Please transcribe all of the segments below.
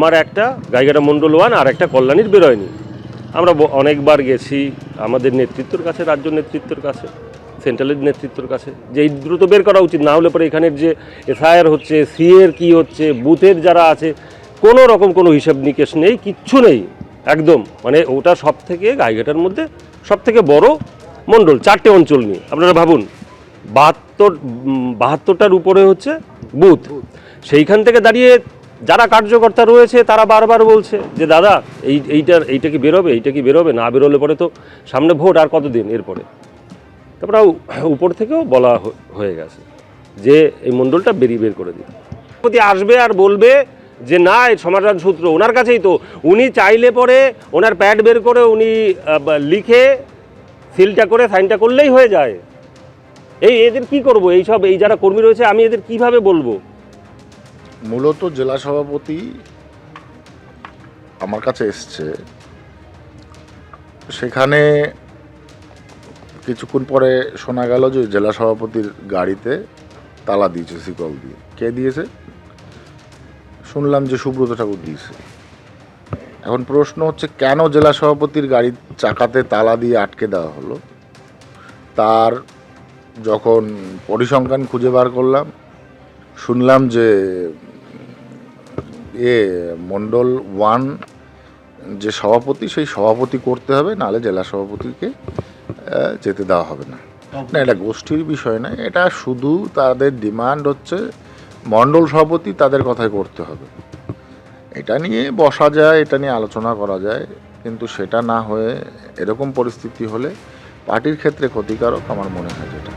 আমার একটা গাইঘাটা মণ্ডল 1 আর একটা কল্যাণীর বেরোয়নি। আমরা অনেকবার গেছি আমাদের নেতৃত্বের কাছে, রাজ্য নেতৃত্বের কাছে, সেন্ট্রালের নেতৃত্বের কাছে, যে এই দ্রুত বের করা উচিত, না হলে পরে এখানের যে এসআইআর হচ্ছে, সিএর কি হচ্ছে, বুথের যারা আছে, কোনো রকম কোনো হিসাব নিকেশ নেই, কিচ্ছু নেই একদম। মানে ওটা সব থেকে গাইঘাটার মধ্যে সব থেকে বড় মণ্ডল, 4টে অঞ্চল নিয়ে আপনারা ভাবুন, 72টার উপরে হচ্ছে বুথ। সেইখান থেকে দাঁড়িয়ে যারা কার্যকর্তা রয়েছে তারা বারবার বলছে যে দাদা এইটা কি বেরোবে, এইটা কি বেরোবে, না বেরোলে পরে তো সামনে ভোট আর কতদিন এরপরে। তারপরে উপর থেকেও বলা হয়ে গেছে যে এই মণ্ডলটা বের করে দিন। আসবে আর বলবে যে না, এই সমাধান সূত্র ওনার কাছেই, তো উনি চাইলে পরে ওনার প্যাড বের করে উনি লিখে সিলটা করে সাইনটা করলেই হয়ে যায়। এদের কি করব, এই যারা কর্মী রয়েছে আমি এদের কিভাবে বলবো? মূলত জেলা সভাপতি আমার কাছে এসছে, সেখানে কিছুক্ষণ পরে শোনা গেল যে জেলা সভাপতির গাড়িতে তালা দিয়েছে শিকল দিয়ে। কে দিয়েছে? শুনলাম যে সুব্রত ঠাকুর দিয়েছে। এখন প্রশ্ন হচ্ছে, কেন জেলা সভাপতির গাড়ির চাকাতে তালা দিয়ে আটকে দেওয়া হলো? তার যখন পরিসংখ্যান খুঁজে বার করলাম, শুনলাম যে মণ্ডল 1 যে সভাপতি, সেই সভাপতি করতে হবে, নাহলে জেলা সভাপতিকে যেতে দেওয়া হবে না। না, এটা গোষ্ঠীর বিষয় না, এটা শুধু তাদের ডিমান্ড হচ্ছে মণ্ডল সভাপতি তাদের কথাই করতে হবে। এটা নিয়ে বসা যায়, এটা নিয়ে আলোচনা করা যায়, কিন্তু সেটা না হয়ে এরকম পরিস্থিতি হলে পার্টির ক্ষেত্রে ক্ষতিকারক আমার মনে হয়। যেটা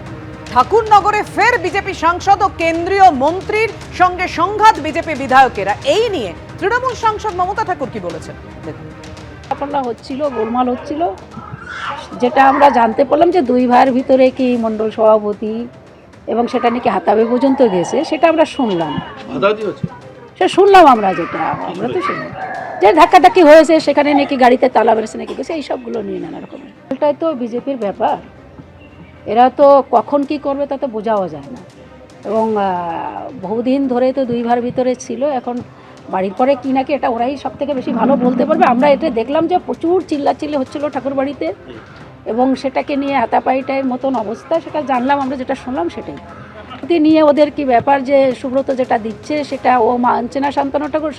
ঠাকুরনগরে ফের বিজেপি সাংসদ ও কেন্দ্রীয় মন্ত্রীর সঙ্গে সংঘাত বিজেপি বিধায়কেরা, এই নিয়ে তৃণমূল সাংসদ মমতা ঠাকুর কি বলেছেন দেখুন। হচ্ছিল, গোলমাল হচ্ছিল, যেটা আমরা জানতে পারলাম যে দুই ভাইয়ের ভিতরে কি মণ্ডল সভাপতি, এবং সেটা নাকি হাতাবে পর্যন্ত গেছে, সেটা আমরা শুনলাম। সে শুনলাম আমরা, যেটা আমরা তো শুনলাম যে ধাক্কাধাক্কি হয়েছে, সেখানে নাকি গাড়িতে তালা বেড়েছে নাকি গেছে, এইসবগুলো নিয়ে নানা রকমের। এটাই তো বিজেপির ব্যাপার, এরা তো কখন কি করবে তা তো বোঝাও যায় না। এবং বহুদিন ধরে তো দুই ভাইয়ের ভিতরে ছিল, এখন বাড়ির পরে কি নাকি এটা ওরাই সব থেকে বেশি ভালো বলতে পারবে। আমরা এটা দেখলাম যে প্রচুর চিল্লাচিল্লি হচ্ছিল ঠাকুর বাড়িতে, এবং সেটাকে নিয়ে হাতাপাইটার মতন অবস্থা, সেটা জানলাম আমরা, যেটা শুনলাম সেটাই। নিয়ে ওদের কি ব্যাপার যে সুব্রত যেটা দিচ্ছে সেটা ও মানছে না, শান্তনু ঠাকুর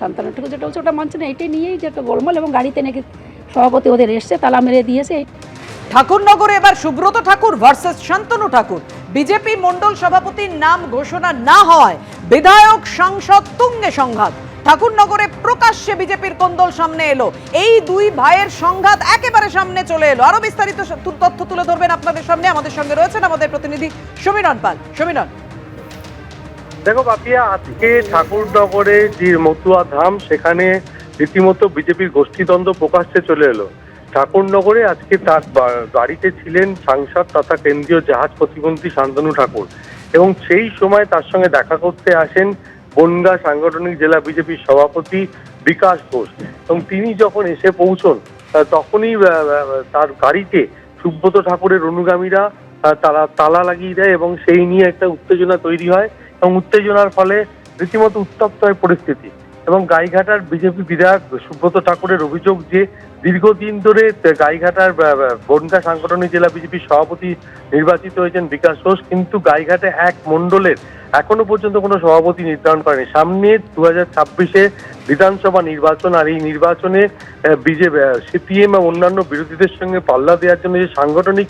যেটা হচ্ছে ওটা মানছে না, এটাই নিয়েই যেটা গোলমাল। এবং গাড়িতে নাকি সভাপতি ওদের এসছে, তালা মেরে দিয়েছে। ঠাকুরনগরে এবার সুব্রত ঠাকুর ভার্সেস শান্তনু ঠাকুর। বিজেপি মণ্ডল সভাপতির নাম ঘোষণা না হওয়ায় বিধায়ক সাংসদ তুঙ্গে সংঘাত। ঠাকুরনগরে প্রকাশ্যে বিজেপির কোন্দল সামনে এলো, এই দুই ভাইয়ের সংঘাত একেবারে সামনে চলে এলো। আরো বিস্তারিত তথ্য তুলে ধরবেন আপনাদের সামনে, আমাদের সঙ্গে রয়েছেন আমাদের প্রতিনিধি সমীরণ পাল। সমীরণ, দেখো পাপিয়া, আজকে ঠাকুরনগরে যে মতুয়া ধাম, সেখানে রীতিমতো বিজেপির গোষ্ঠীদ্বন্দ্ব প্রকাশ্যে চলে এলো। ঠাকুরনগরে আজকে তার বাড়িতে ছিলেন সাংসদ তথা কেন্দ্রীয় জাহাজ প্রতিমন্ত্রী শান্তনু ঠাকুর, এবং সেই সময় তার সঙ্গে দেখা করতে আসেন বনগাঁ সাংগঠনিক জেলা বিজেপির সভাপতি বিকাশ ঘোষ। এবং তিনি যখন এসে পৌঁছন, তখনই তার গাড়িতে সুব্রত ঠাকুরের অনুগামীরা তারা তালা লাগিয়ে দেয়, এবং সেই নিয়ে একটা উত্তেজনা তৈরি হয়, এবং উত্তেজনার ফলে রীতিমতো উত্তপ্ত হয় পরিস্থিতি। এবং গাইঘাটার বিজেপি বিধায়ক সুব্রত ঠাকুরের অভিযোগ যে দীর্ঘদিন ধরে গাইঘাটার বনগাঁ সাংগঠনিক জেলা বিজেপির সভাপতি নির্বাচিত হয়েছেন বিকাশ ঘোষ, কিন্তু গাইঘাটে এক মণ্ডলের এখনো পর্যন্ত কোনো সভাপতি নির্ধারণ করেনি। সামনে 2026-এ বিধানসভা নির্বাচন, আর এই নির্বাচনে বিজেপি, সিপিএম এবং অন্যান্য বিরোধীদের সঙ্গে পাল্লা দেওয়ার জন্য যে সাংগঠনিক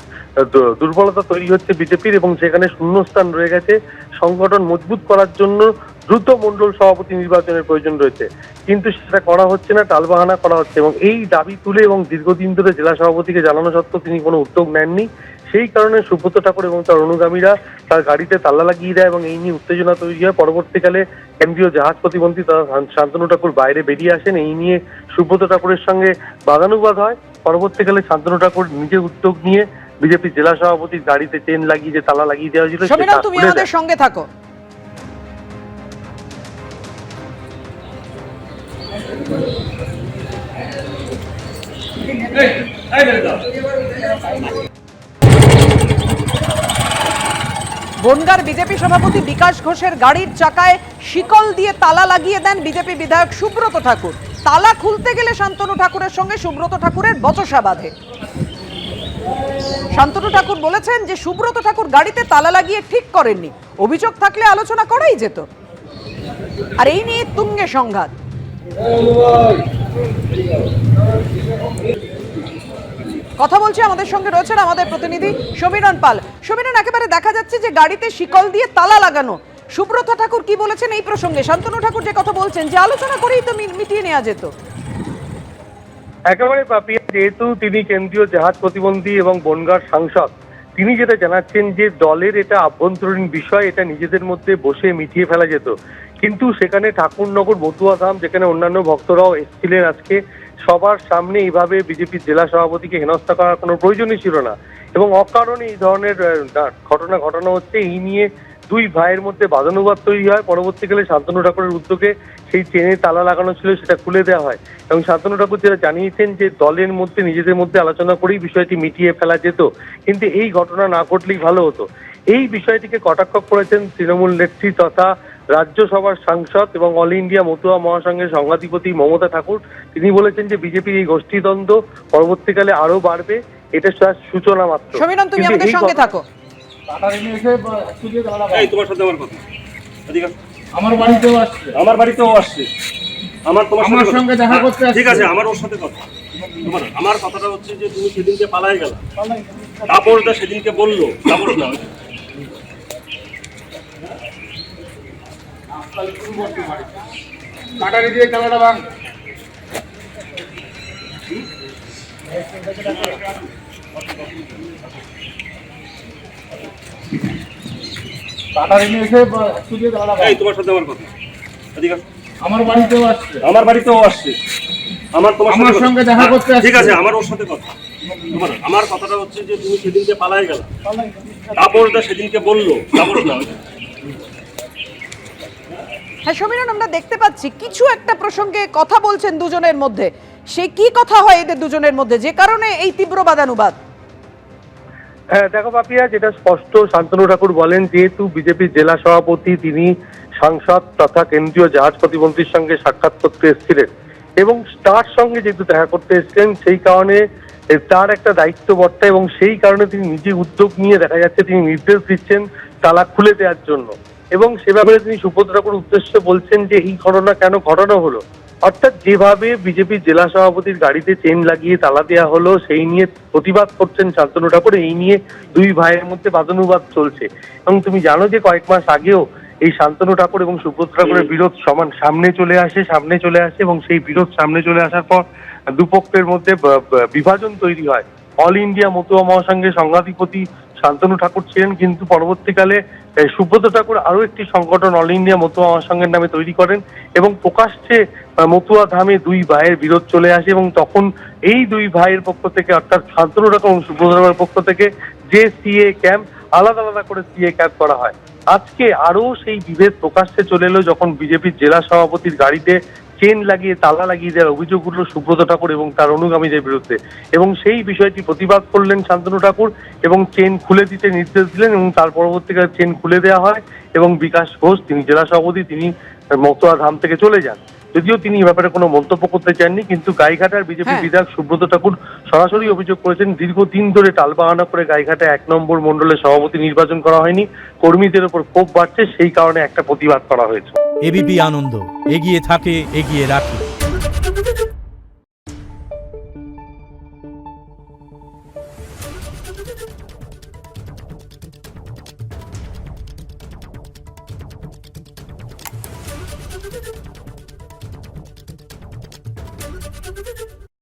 দুর্বলতা তৈরি হচ্ছে বিজেপির, এবং সেখানে শূন্যস্থান রয়ে গেছে, সংগঠন মজবুত করার জন্য দ্রুত মণ্ডল সভাপতি নির্বাচনের প্রয়োজন রয়েছে, কিন্তু সেটা করা হচ্ছে না, টালবাহানা করা হচ্ছে। এবং এই দাবি তুলে এবং দীর্ঘদিন ধরে জেলা সভাপতিকে জানানো সত্ত্বেও তিনি কোনো উদ্যোগ নেননি। সেই কারণে সুব্রত ঠাকুর এবং তার অনুগামীরা তার গাড়িতে তালা লাগিয়ে দেয়, এবং এই নিয়ে উত্তেজনা তৈরি হয়। পরবর্তীকালে কেন্দ্রীয় জাহাজ প্রতিমন্ত্রী তথা শান্তনু ঠাকুর বাইরে বেরিয়ে আসেন, এই নিয়ে সুব্রত ঠাকুরের সঙ্গে বাদানুবাদ হয়। পরবর্তীকালে শান্তনু ঠাকুর নিজে উদ্যোগ নিয়ে বিজেপি জেলা সভাপতির গাড়িতে চেন লাগিয়ে যে তালা লাগিয়ে দেওয়া হয়েছিল, তুমি আমাদের সঙ্গে থাকো। বনগাঁর বিজেপি সভাপতি বিকাশ ঘোষের গাড়ির চাকায় শিকল দিয়ে তালা লাগিয়ে দেন বিজেপি বিধায়ক সুব্রত ঠাকুর। তালা খুলতে গেলে শান্তনু ঠাকুরের সঙ্গে সুব্রত ঠাকুরের বচসা বাঁধে। শান্তনু ঠাকুর বলেছেন যে সুব্রত ঠাকুর গাড়িতে তালা লাগিয়ে ঠিক করেননি, অভিযোগ থাকলে আলোচনা করাই যেত। আর এই নিয়ে তুঙ্গে সংঘাত। কথা বলছি, আমাদের সঙ্গে রয়েছেন আমাদের প্রতিনিধি সমীরণ পাল। সমীরণ, একেবারে দেখা যাচ্ছে যে গাড়িতে শিকল দিয়ে তালা লাগানো। সুব্রত ঠাকুর কি বলেছেন এই প্রসঙ্গে? শান্তনু ঠাকুর যে কথা বলছেন যে আলোচনা করেই তো মিটিয়ে নেওয়া যেত। একেবারে পাপিয়া, যেহেতু তিনি কেন্দ্রীয় জাহাজ প্রতিবন্ধী এবং বনগাঁর সাংসদ, তিনি যেটা জানাচ্ছেন যে দলের এটা আভ্যন্তরীণ বিষয়, এটা নিজেদের মধ্যে বসে মিটিয়ে ফেলা যেত। কিন্তু সেখানে ঠাকুরনগর মতুয়া ধাম, যেখানে অন্যান্য ভক্তরাও এসেছিলেন আজকে, সবার সামনে এইভাবে বিজেপির জেলা সভাপতিকে হেনস্থা করার কোনো প্রয়োজনই ছিল না। এবং অকারণে এই ধরনের ঘটনা হচ্ছে। এই নিয়ে দুই ভাইয়ের মধ্যে বাদানুবাদ তৈরি হয়। পরবর্তীকালে শান্তনু ঠাকুরের উদ্যোগে সেই চেনে তালা লাগানো ছিল সেটা খুলে দেওয়া হয়। এবং শান্তনু ঠাকুর যেটা জানিয়েছেন যে দলের মধ্যে নিজেদের মধ্যে আলোচনা করেই বিষয়টি মিটিয়ে ফেলা যেত, কিন্তু এই ঘটনা না ঘটলেই ভালো হতো। এই বিষয়টিকে কটাক্ষ করেছেন তৃণমূল নেত্রী তথা রাজ্যসভার সাংসদ এবং অল ইন্ডিয়া মতুয়া মহাসংঘের সংঘাধিপতি মমতা ঠাকুর। তিনি বলেছেন যে বিজেপির এই গোষ্ঠীদ্বন্দ্ব পরবর্তীকালে আরো বাড়বে, এটা সূচনা মাত্র। সমীরণ, তুমি আমাদের সঙ্গে থাকো। তোমার সাথে আমার কথা, আমার বাড়িতেও আসছে, আমার বাড়িতেও আসছে, আমার সঙ্গে দেখা করতে আসছে। ঠিক আছে, আমার ওর সাথে কথা। আমার কথাটা হচ্ছে যে তুমি সেদিনকে পালাই গেল, কাপড়টা সেদিনকে বললো কাপড় না কাটারি দিয়ে খেলাটা ভাঙ। কাটারি নিয়ে এসে দিয়ে খেলাটা ভাঙ। তোমার সাথে আমার কথা, আমার বাড়িতেও আসছে, আমার বাড়িতেও আসছে, আমার সঙ্গে দেখা করতে আসছে। ঠিক আছে, আমার ওর সাথে কথা। আমার কথাটা হচ্ছে যে তুমি সেদিনকে পালাই গেল, কাপড়টা সেদিনকে বললো কাপড় না। হ্যাঁ সমীরণ, আমরা দেখতে পাচ্ছি কিছু একটা প্রসঙ্গে কথা বলছেন দুজনের মধ্যে। সে কি কথা হয় এদের দুজনের মধ্যে যে কারণে এই তীব্র বাদানুবাদ? হ্যাঁ দেখো পাপিয়া, যেটা স্পষ্ট, শান্তনু ঠাকুর বলেন যেহেতু বিজেপির জেলা সভাপতি, তিনি সাংসদ তথা কেন্দ্রীয় জাহাজ প্রতিমন্ত্রীর সঙ্গে সাক্ষাৎ করতে এসেছিলেন এবং তার সঙ্গে যেহেতু দেখা করতে এসেছিলেন, সেই কারণে তার একটা দায়িত্ব বর্তা এবং সেই কারণে তিনি নিজে উদ্যোগ নিয়ে দেখা যাচ্ছে তিনি নির্দেশ দিচ্ছেন তালা খুলে দেওয়ার জন্য। এবং সে ব্যাপারে তিনি সুব্রত ঠাকুর উদ্দেশ্যে বলছেন যে এই ঘটনা কেন ঘটানো হলো, অর্থাৎ যেভাবে বিজেপির জেলা সভাপতির গাড়িতে চেন লাগিয়ে তালা দেওয়া হলো সেই নিয়ে প্রতিবাদ করছেন শান্তনু ঠাকুর। এই নিয়ে দুই ভাইয়ের মধ্যে বাদানুবাদ চলছে। এবং তুমি জানো যে কয়েক মাস আগেও এই শান্তনু ঠাকুর এবং সুব্রত ঠাকুরের বিরোধ সামনে চলে আসে এবং সেই বিরোধ সামনে চলে আসার পর দুপক্ষের মধ্যে বিভাজন তৈরি হয়। অল ইন্ডিয়া মতুয়া মহাসংঘের সংঘাধিপতি শান্তনু ঠাকুর ছিলেন, কিন্তু পরবর্তীকালে সুব্রত ঠাকুর আরো একটি সংগঠন অল ইন্ডিয়া মতুয়া মহাসংঘের নামে তৈরি করেন এবং প্রকাশ্যে মতুয়া ধামে দুই ভাইয়ের বিরোধ চলে আসে। এবং তখন এই দুই ভাইয়ের পক্ষ থেকে, অর্থাৎ শান্তনু ঠাকুর এবং সুব্রত ঠাকুরের পক্ষ থেকে যে সিএ ক্যাম্প, আলাদা আলাদা করে সিএ ক্যাম্প করা হয়। আজকে আরো সেই বিভেদ প্রকাশ্যে চলে এলো যখন বিজেপির জেলা সভাপতির গাড়িতে চেন লাগিয়ে তালা লাগিয়ে দেওয়ার অভিযোগ উঠল সুব্রত ঠাকুর এবং তার অনুগামীদের বিরুদ্ধে। এবং সেই বিষয়টি প্রতিবাদ করলেন শান্তনু ঠাকুর এবং চেন খুলে দিতে নির্দেশ দিলেন এবং তার পরবর্তীকালে চেন খুলে দেওয়া হয় এবং বিকাশ ঘোষ, তিনি জেলা সভাপতি, তিনি মতুয়া ধাম থেকে চলে যান। যদিও তিনি এ ব্যাপারে কোনো মন্তব্য করতে চাননি, কিন্তু গাইঘাটার বিজেপি বিধায়ক সুব্রত ঠাকুর সরাসরি অভিযোগ করেছেন দীর্ঘদিন ধরে টালবাহানা করে গাইঘাটা 1 নম্বর মণ্ডলের সভাপতি নির্বাচন করা হয়নি, কর্মীদের উপর ক্ষোভ বাড়ছে, সেই কারণে একটা প্রতিবাদ করা হয়েছে। এবিপি আনন্দ, এগিয়ে থাকে, এগিয়ে রাখে।